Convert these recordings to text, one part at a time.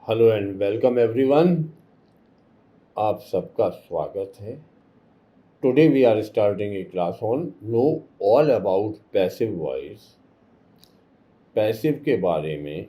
Hello and welcome everyone. आप सबका स्वागत है। Today we are starting a class on no all about passive voice. Passive के बारे में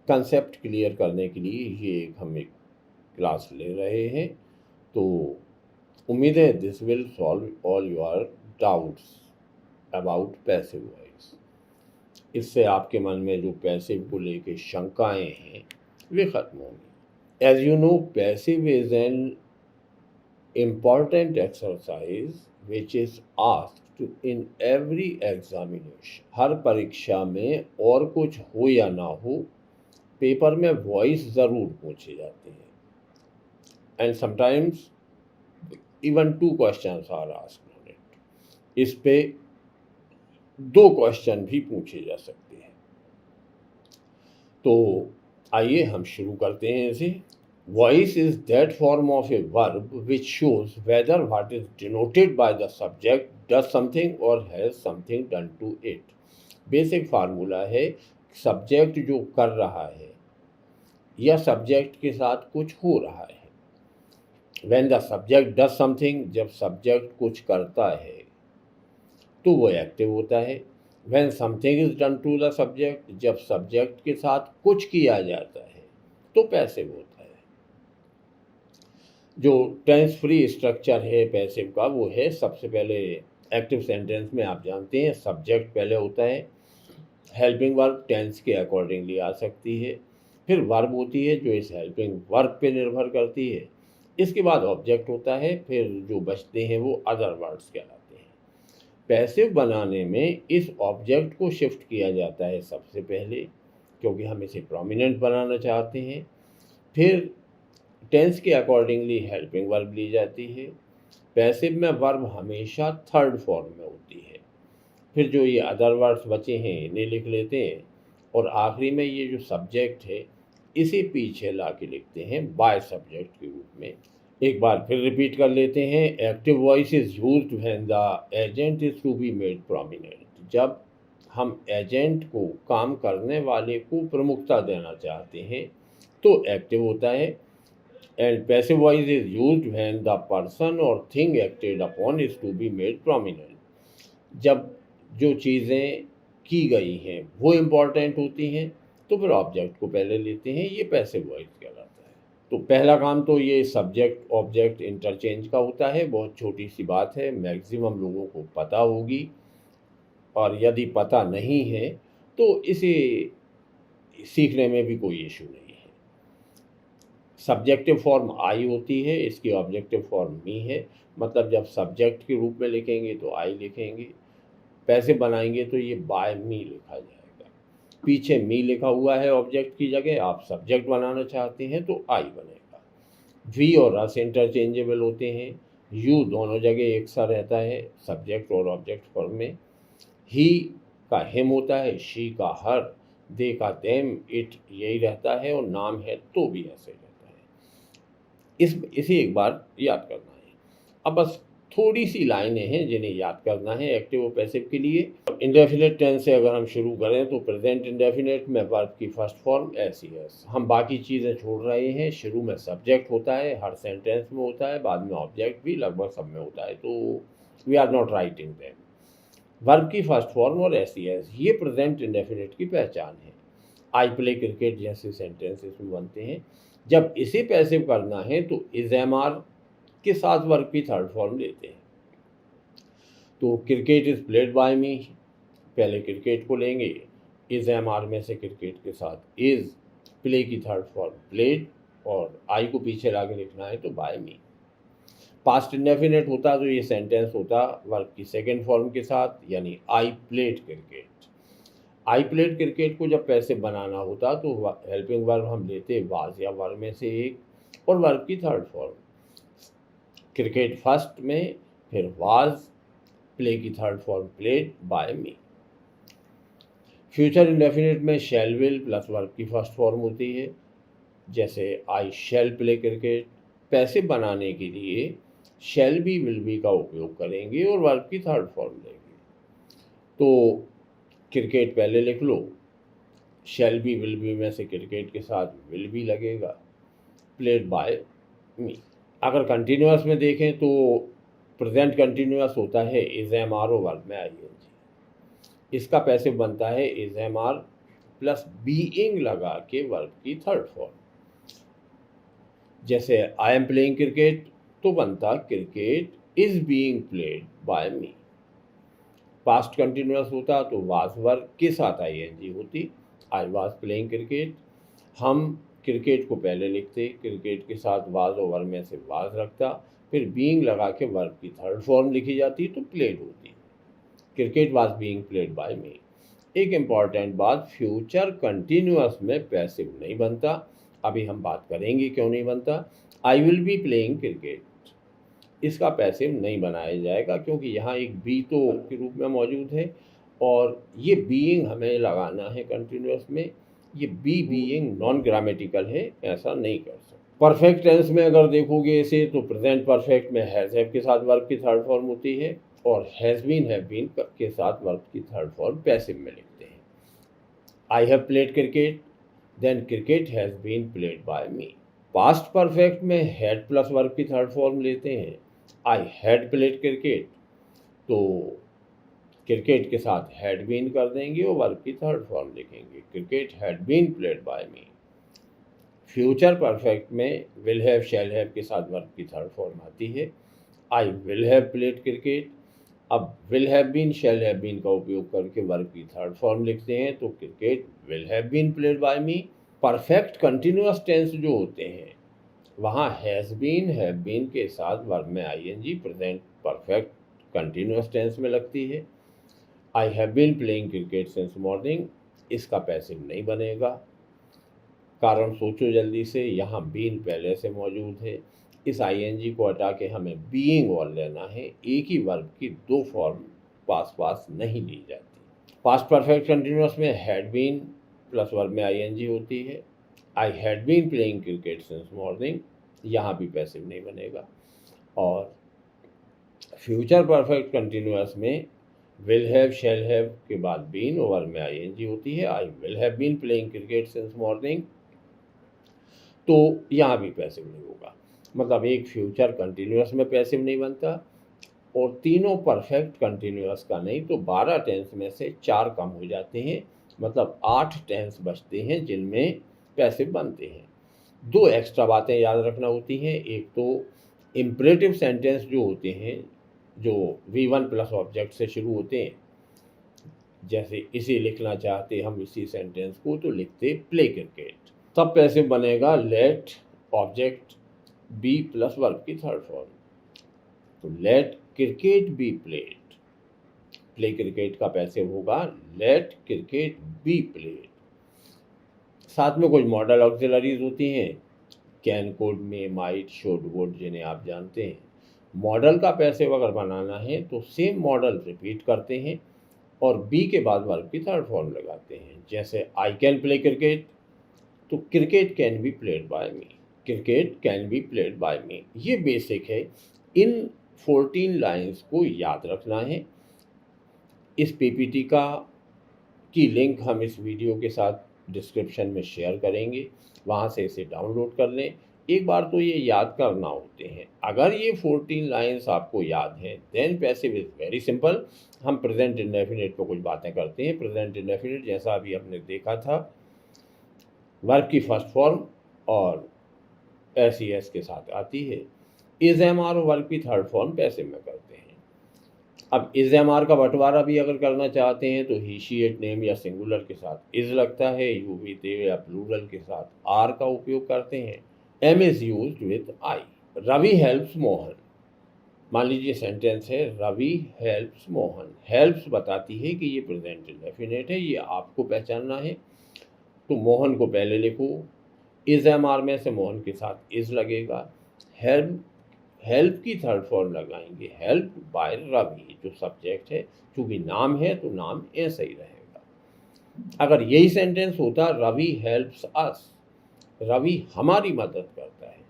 कंसेप्ट क्लियर करने के लिए ये हम एक क्लास ले रहे हैं। तो उम्मीद है this will solve all your doubts about passive voice. इससे आपके मन में जो पैसिव को लेके शंकाएं हैं वे खत्म होंगी। As you know, passive is an important exercise which is asked in every examination. हर परीक्षा में और कुछ हो या ना हो, पेपर में वॉइस ज़रूर पूछे जाते हैं and sometimes even 2 questions are asked on it. इस पे 2 क्वेश्चन भी पूछे जा सकते हैं। तो आइए हम शुरू करते हैं इसे। Voice is that form of a verb which shows whether what is denoted by the subject does something or has something done to it. Basic formula है सब्जेक्ट जो कर रहा है या सब्जेक्ट के साथ कुछ हो रहा है। When the subject does something, जब सब्जेक्ट कुछ करता है तो वो एक्टिव होता है। When something is done to the subject, जब सब्जेक्ट के साथ कुछ किया जाता है तो पैसिव होता है। जो टेंस फ्री स्ट्रक्चर है पैसिव का वो है, सबसे पहले एक्टिव सेंटेंस में आप जानते हैं सब्जेक्ट पहले होता है, हेल्पिंग वर्ब टेंस के अकॉर्डिंगली आ सकती है, फिर वर्ब होती है जो इस हेल्पिंग वर्ब पे निर्भर करती है, इसके बाद ऑब्जेक्ट होता है, फिर जो बचते हैं वो अदर वर्ड्स कहलाते हैं। पैसिव बनाने में इस ऑब्जेक्ट को शिफ्ट किया जाता है सबसे पहले, क्योंकि हम इसे प्रोमिनेंट बनाना चाहते हैं। फिर टेंस के अकॉर्डिंगली हेल्पिंग वर्ब ली जाती है। पैसिव में वर्ब हमेशा थर्ड फॉर्म में होती है। फिर जो ये अदर वर्ड्स बचे हैं इन्हें लिख लेते हैं और आखिरी में ये जो सब्जेक्ट है इसे पीछे ला के लिखते हैं बाय सब्जेक्ट के रूप में। एक बार फिर रिपीट कर लेते हैं। Active voice is used when the agent is to be made prominent. जब हम एजेंट को, काम करने वाले को प्रमुखता देना चाहते हैं तो एक्टिव होता है। And passive voice is used when the person or thing acted upon is to be made prominent. जब जो चीज़ें की गई हैं वो इम्पॉर्टेंट होती हैं तो फिर ऑब्जेक्ट को पहले लेते हैं, ये पैसिव वॉइस कहलाता है। तो पहला काम तो ये सब्जेक्ट ऑब्जेक्ट इंटरचेंज का होता है। बहुत छोटी सी बात है, मैक्सिमम लोगों को पता होगी, और यदि पता नहीं है तो इसे सीखने में भी कोई इशू नहीं है। सब्जेक्टिव फॉर्म आई होती है, इसकी ऑब्जेक्टिव फॉर्म मी है, मतलब जब सब्जेक्ट के रूप में लिखेंगे तो आई लिखेंगे, पैसिव बनाएंगे तो ये बाय मी लिखा जाएगा। पीछे मी लिखा हुआ है ऑब्जेक्ट की जगह, आप सब्जेक्ट बनाना चाहते हैं तो आई बनेगा। वी और अस इंटरचेंजेबल होते हैं, यू दोनों जगह एक सा रहता है सब्जेक्ट और ऑब्जेक्ट फॉर्म में। ही का हिम होता है, शी का हर, दे का देम, इट यही रहता है, और नाम है तो भी ऐसे रहता है। इसे एक बार याद करना है। अब बस थोड़ी सी लाइनें हैं जिन्हें याद करना है एक्टिव और पैसिव के लिए। इंडेफिनिट टेंस से अगर हम शुरू करें तो प्रेजेंट इंडेफिनिट में वर्ब की first form S e S. हम बाकी चीज़ें छोड़ रहे हैं। शुरू में सब्जेक्ट होता है, हर सेंटेंस में होता है, बाद में ऑब्जेक्ट भी लगभग सब में होता है, तो we are not writing them. Verb की फर्स्ट फॉर्म और एस ई एस ये प्रेजेंट इंडेफिनिट की पहचान है। आई प्ले क्रिकेट जैसे सेंटेंस इसमें बनते हैं। जब इसे पैसिव करना है तो इज एम आर के साथ वर्ब की थर्ड फॉर्म लेते हैं। तो क्रिकेट इज प्लेड बाय मी, पहले क्रिकेट को लेंगे, इज एम आर में से क्रिकेट के साथ इज, प्ले की थर्ड फॉर्म प्लेड, और आई को पीछे लाके लिखना है तो बाय मी। पास्ट इंडेफिनिट होता तो ये सेंटेंस होता वर्ब की सेकेंड फॉर्म के साथ, यानी I played cricket. I played cricket को जब पैसिव बनाना होता तो हेल्पिंग वर्ब हम लेते वाज या वर में से एक, और वर्ब की थर्ड फॉर्म क्रिकेट फर्स्ट में, फिर वाज, प्ले की third form played by me. Future indefinite में शैल विल प्लस वर्ब की फर्स्ट फॉर्म होती है, जैसे आई शैल प्ले क्रिकेट। पैसिव बनाने के लिए शैल बी विल बी का उपयोग करेंगे और वर्ब की थर्ड फॉर्म लेंगे। तो क्रिकेट पहले लिख लो, शैल बी विल बी में से क्रिकेट के साथ विल बी लगेगा, प्लेड बाय मी। अगर कंटिन्यूअस में देखें तो प्रेजेंट कंटिन्यूअस होता है इज एम आर ओ वर्ब में आईएनजी। इसका पैसिव बनता है is am are plus being लगा के वर्ब की थर्ड फॉर्म। जैसे आई एम प्लेइंग क्रिकेट तो बनता cricket is being played by me. Past continuous होता तो वाज वर्ब के साथ आईएनजी होती, आई वाज प्लेइंग क्रिकेट। हम क्रिकेट को पहले लिखते, क्रिकेट के साथ वाज और वर्ब में से वाज रखता, फिर बीइंग लगा के वर्ब की थर्ड फॉर्म लिखी जाती तो प्लेड होती, cricket was being played by me. एक इम्पॉर्टेंट बात, फ्यूचर कंटिन्यूअस में पैसिव नहीं बनता, अभी हम बात करेंगे क्यों नहीं बनता। I will be playing cricket, इसका पैसिव नहीं बनाया जाएगा क्योंकि यहाँ एक बी तो के रूप में मौजूद है और ये बीइंग हमें लगाना है कंटिन्यूअस में। ये बी बीइंग नॉन ग्रामेटिकल है, ऐसा नहीं कर सकते। परफेक्ट टेंस में अगर देखोगे इसे तो प्रेजेंट परफेक्ट में हैज़ हैव के साथ वर्ब की थर्ड फॉर्म होती है और हैज़ बीन हैव बीन के साथ वर्ब की थर्ड फॉर्म पैसिव में लिखते हैं। I have played cricket, then cricket has been played by me. Past perfect में हैड प्लस वर्ब की थर्ड फॉर्म लेते हैं, आई हैड प्लेड क्रिकेट तो क्रिकेट के साथ हैड बीन कर देंगे और वर्ब की थर्ड फॉर्म लिखेंगे, cricket had been played by me. Future perfect में विल हैव शैल हैव के साथ वर्ब की थर्ड फॉर्म आती है, I will have played cricket. अब will have been shall have been का उपयोग करके वर्ब की थर्ड फॉर्म लिखते हैं तो cricket will have been played by me. Perfect continuous tense जो होते हैं वहाँ हैज़ बीन हैव बीन के साथ वर्ब में ING present perfect continuous tense में लगती है। I have been playing cricket since morning, इसका पैसिव नहीं बनेगा, कारण सोचो जल्दी से, यहाँ बीन पहले से मौजूद है, इस आईएनजी को हटा के हमें बीइंग और लेना है, एक ही वर्ब की दो फॉर्म पास पास नहीं ली जाती। पास्ट परफेक्ट कंटिन्यूअस में हैड बीन प्लस वर्ब में आईएनजी होती है, I had been playing cricket since morning, यहाँ भी पैसिव नहीं बनेगा। और फ्यूचर परफेक्ट कंटिन्यूअस में विल हैव शैल हैव के बाद बीन और वर्ब में आईएनजी होती है, I will have been playing cricket since morning, तो यहाँ भी पैसिव नहीं होगा। मतलब एक फ्यूचर कंटिन्यूअस में पैसिव नहीं बनता और तीनों परफेक्ट कंटिन्यूअस का नहीं तो 12 टेंस में से 4 कम हो जाते हैं, मतलब 8 टेंस बचते हैं जिनमें पैसिव बनते हैं। 2 एक्स्ट्रा बातें याद रखना होती हैं, एक तो इम्परेटिव सेंटेंस जो होते हैं जो V1 प्लस ऑब्जेक्ट से शुरू होते हैं, जैसे इसे लिखना चाहते हम इसी सेंटेंस को तो लिखते प्ले क्रिकेट, तब पैसिव बनेगा let object be plus verb की थर्ड फॉर्म, तो let cricket be played, play cricket का पैसिव होगा लेट क्रिकेट बी प्लेड। साथ में कुछ मॉडल ऑक्सिलरीज होती हैं, can could may might should would जिन्हें आप जानते हैं। मॉडल का पैसिव अगर बनाना है तो सेम मॉडल रिपीट करते हैं और बी के बाद वर्ब की थर्ड फॉर्म लगाते हैं। जैसे आई कैन प्ले क्रिकेट तो cricket can be played by me, cricket can be played by me. ये बेसिक है, इन 14 लाइंस को याद रखना है। इस पीपीटी की लिंक हम इस वीडियो के साथ डिस्क्रिप्शन में शेयर करेंगे, वहाँ से इसे डाउनलोड कर लें। एक बार तो ये याद करना होते हैं। अगर ये 14 लाइंस आपको याद हैं then passive is very simple. हम प्रेजेंट इंडेफिनिट पर कुछ बातें करते हैं। प्रेजेंट इंडेफिनिट जैसा अभी आपने देखा था, वर्ब की फर्स्ट फॉर्म और एस के साथ आती है। इज एम आर वर्ब की थर्ड फॉर्म पैसिव में करते हैं। अब इज एम आर का बंटवारा भी अगर करना चाहते हैं तो ही शी इट नेम या सिंगुलर के साथ इज लगता है, यू वी दे या प्लूरल के साथ आर का उपयोग करते हैं। Am is used with I. Ravi helps Mohan, मान लीजिए सेंटेंस है रवि हेल्प्स मोहन, हेल्प्स बताती है कि ये प्रेजेंट इंडेफिनिट है, ये आपको पहचानना है। तो मोहन को पहले लिखो, इज एम आर में से मोहन के साथ इज लगेगा, हेल्प की थर्ड फॉर्म लगाएंगे हेल्प बाय रवि, जो सब्जेक्ट है, चूंकि नाम है तो नाम ऐसा ही रहेगा। अगर यही सेंटेंस होता रवि हेल्प्स अस, रवि हमारी मदद करता है,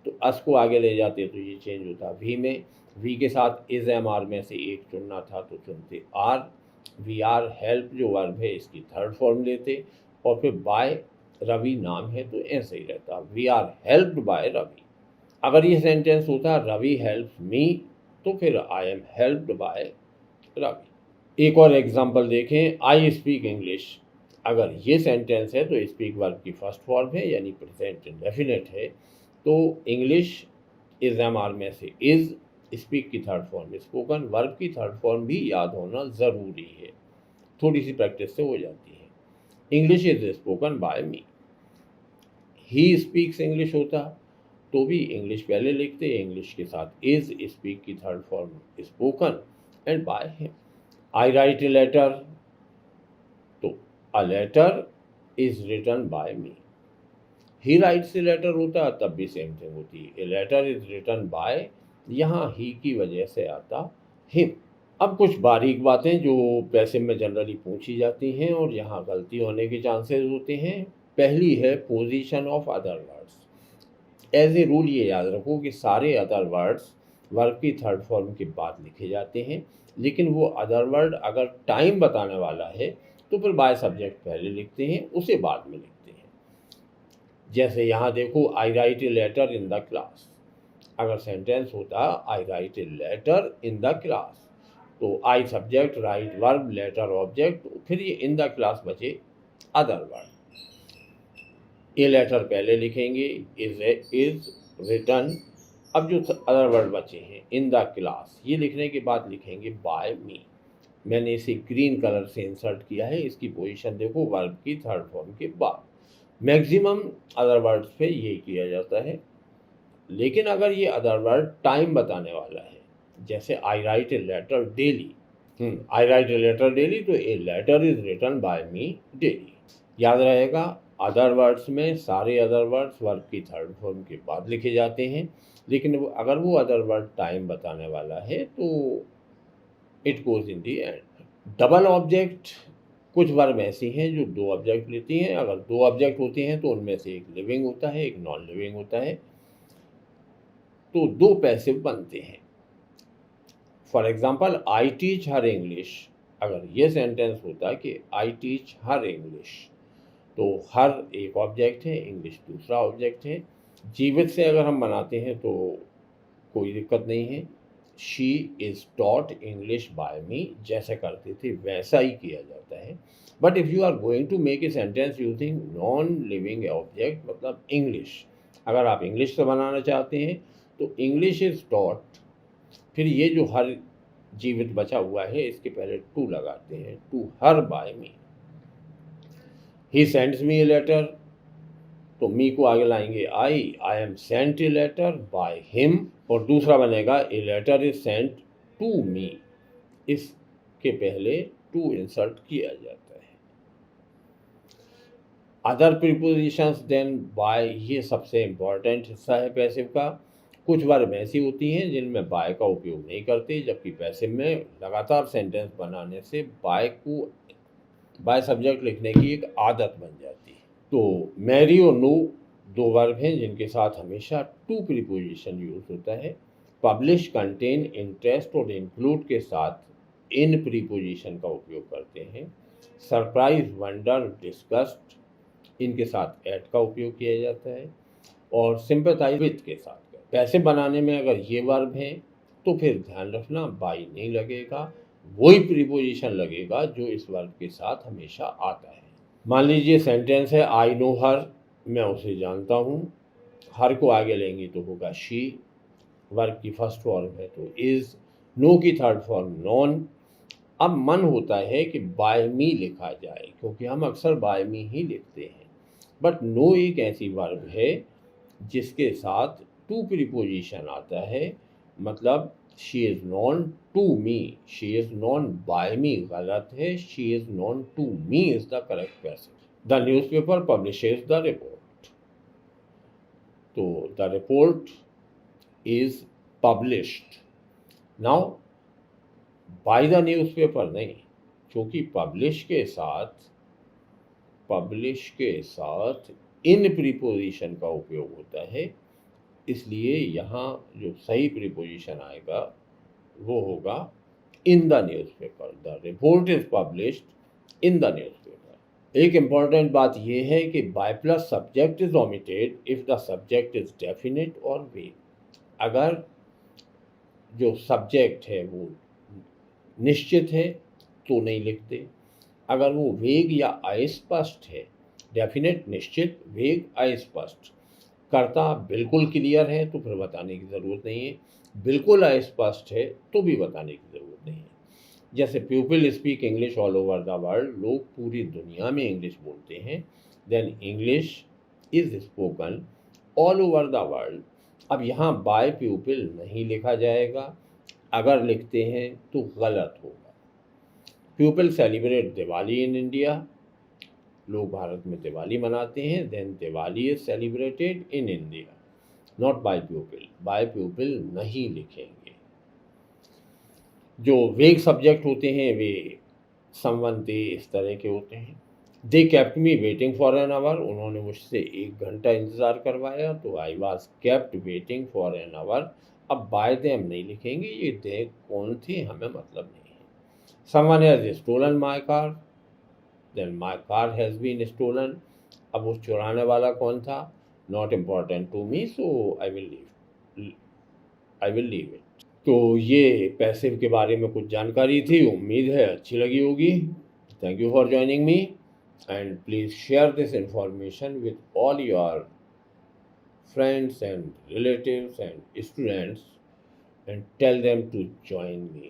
तो अस को आगे ले जाते तो ये चेंज होता वी में। वी के साथ इज एम आर में से एक चुनना था तो चुनते आर, वी आर हेल्प जो वर्ब है इसकी थर्ड फॉर्म लेते और फिर बाय रवि नाम है तो ऐसे ही रहता, we are helped by Ravi. अगर ये सेंटेंस होता रवि हेल्प्स मी, तो फिर I am helped by Ravi. एक और एग्जांपल देखें, आई स्पीक इंग्लिश। अगर ये सेंटेंस है तो स्पीक वर्ब की फर्स्ट फॉर्म है यानी प्रेजेंट इंडेफिनिट है, तो इंग्लिश इज एम आर में से इज, स्पीक की थर्ड फॉर्म स्पोकन, वर्ब की थर्ड फॉर्म भी याद होना ज़रूरी है, थोड़ी सी प्रैक्टिस से हो जाती है। English is spoken by me, he speaks English होता तो भी इंग्लिश पहले लिखते, इंग्लिश के साथ इज, स्पीक की third form spoken and by him. I write a letter, तो a letter is written by me. He writes a letter होता तब भी सेम थिंग होती, a letter is written by, यहाँ ही की वजह से आता हिम। अब कुछ बारीक बातें जो पैसिव में जनरली पूछी जाती हैं और यहाँ गलती होने के चांसेस होते हैं। पहली है position of other words. As a rule ये याद रखो कि सारे अदर वर्ड्स वर्ब की थर्ड फॉर्म के बाद लिखे जाते हैं, लेकिन वो अदर वर्ड अगर टाइम बताने वाला है तो फिर बाय सब्जेक्ट पहले लिखते हैं, उसे बाद में लिखते हैं। जैसे यहाँ देखो, I write a letter in the class. अगर सेंटेंस होता I write a letter in the class, तो I subject, write verb, letter object, फिर ये इन द क्लास बचे अदर वर्ड। ए लेटर पहले लिखेंगे, इज रिटन। अब जो अदर वर्ड बचे हैं, इन द क्लास, ये लिखने के बाद लिखेंगे बाय मी। मैंने इसे ग्रीन कलर से इंसर्ट किया है, इसकी पोजीशन देखो वर्ब की थर्ड फॉर्म के बाद। मैक्सिमम अदर वर्ड्स पे ये किया जाता है, लेकिन अगर ये अदर वर्ड टाइम बताने वाला है, जैसे I write a letter daily, I write a letter daily, तो a letter is written by me daily. याद रहेगा, अदर वर्ड्स में सारे अदर वर्ड्स वर्ब की थर्ड फॉर्म के बाद लिखे जाते हैं, लेकिन अगर वो अदर वर्ड टाइम बताने वाला है तो it goes in the and. Double object, कुछ वर्ब ऐसी हैं जो दो ऑब्जेक्ट लेती हैं। अगर दो ऑब्जेक्ट होते हैं तो उनमें से एक लिविंग होता है, एक नॉन लिविंग होता है, तो दो पैसिव बनते हैं। For example, I teach her English. अगर ये सेंटेंस होता है कि आई टीच हर इंग्लिश, तो हर एक ऑब्जेक्ट है, इंग्लिश दूसरा ऑब्जेक्ट है। जीवित से अगर हम बनाते हैं तो कोई दिक्कत नहीं है। She is taught English by me, जैसा करते थे वैसा ही किया जाता है। But if you are going to make a sentence using non living object, मतलब इंग्लिश, अगर आप इंग्लिश से बनाना चाहते हैं तो इंग्लिश इज़ टॉट, फिर ये जो हर जीवित बचा हुआ है इसके पहले टू लगाते हैं, to her by me. He sends me a letter, तो मी को आगे लाएंगे I am sent a letter by him, और दूसरा बनेगा a letter is sent to me, इसके पहले टू इंसर्ट किया जाता है। अदर प्रीपोजिशंस देन बाय, ये सबसे इम्पॉर्टेंट हिस्सा है पैसिव का। कुछ वर्ब ऐसी होती हैं जिनमें बाय का उपयोग नहीं करते, जबकि पैसिव में लगातार सेंटेंस बनाने से बाय सब्जेक्ट लिखने की एक आदत बन जाती है। तो मैरी और नो दो वर्ब हैं जिनके साथ हमेशा टू प्रीपोजिशन यूज होता है। पब्लिश, कंटेन, इंटरेस्ट और इंक्लूड के साथ इन प्रीपोजिशन का उपयोग करते हैं। सरप्राइज, वंडर, डिस्गस्ट, इनके साथ एट का उपयोग किया जाता है। और सिंपैथाइज विद के साथ। पैसे बनाने में अगर ये वर्ब हैं तो फिर ध्यान रखना बाई नहीं लगेगा, वही प्रीपोजिशन लगेगा जो इस वर्ब के साथ हमेशा आता है। मान लीजिए सेंटेंस है आई नो हर, मैं उसे जानता हूँ। हर को आगे लेंगे तो होगा शी, वर्ब की फर्स्ट फॉर्म है तो इज, नो की थर्ड फॉर्म नॉन। अब मन होता है कि बाय मी लिखा जाए, क्योंकि हम अक्सर बाय मी ही लिखते हैं, बट नो एक ऐसी वर्ब है जिसके साथ टू प्रीपोजिशन आता है। मतलब she is known to me, she is known by me गलत है, she is known to me is the correct passage. The newspaper publishes the report, तो the report is published. Now by the newspaper नहीं, क्योंकि publish के साथ इन preposition का उपयोग होता है, इसलिए यहाँ जो सही प्रीपोजिशन आएगा वो होगा in the newspaper. The report is published in the newspaper. एक इम्पॉर्टेंट बात यह है कि by plus subject is omitted if the subject is definite और वेग। अगर जो सब्जेक्ट है वो निश्चित है तो नहीं लिखते, अगर वो वेग या अस्पष्ट है, डेफिनेट निश्चित, वेग अस्पष्ट, कर्ता बिल्कुल क्लियर है तो फिर बताने की ज़रूरत नहीं है, बिल्कुल अस्पष्ट है तो भी बताने की ज़रूरत नहीं है। जैसे people speak English all over the world, लोग पूरी दुनिया में इंग्लिश बोलते हैं, then English is spoken all over the world. अब यहाँ बाय पीपल नहीं लिखा जाएगा, अगर लिखते हैं तो गलत होगा। People celebrate Diwali in India, लोग भारत में दिवाली मनाते हैं, then Diwali is celebrated in India, not by people, by people नहीं लिखेंगे। जो वेग सब्जेक्ट होते हैं वे समवन दे इस तरह के होते हैं। They kept me waiting for an hour, उन्होंने मुझसे 1 घंटा इंतज़ार करवाया, तो I was kept waiting for an hour. अब बाय देम नहीं लिखेंगे, ये दे कौन थे हमें मतलब नहीं है। Someone has stolen my car, then my car has been stolen. अब वो चुराने वाला कौन था, not important to me, so I will leave it. तो ये पैसिव के बारे में कुछ जानकारी थी, उम्मीद है अच्छी लगी होगी। Thank you for joining me and please share this information with all your friends and relatives and students and tell them to join me.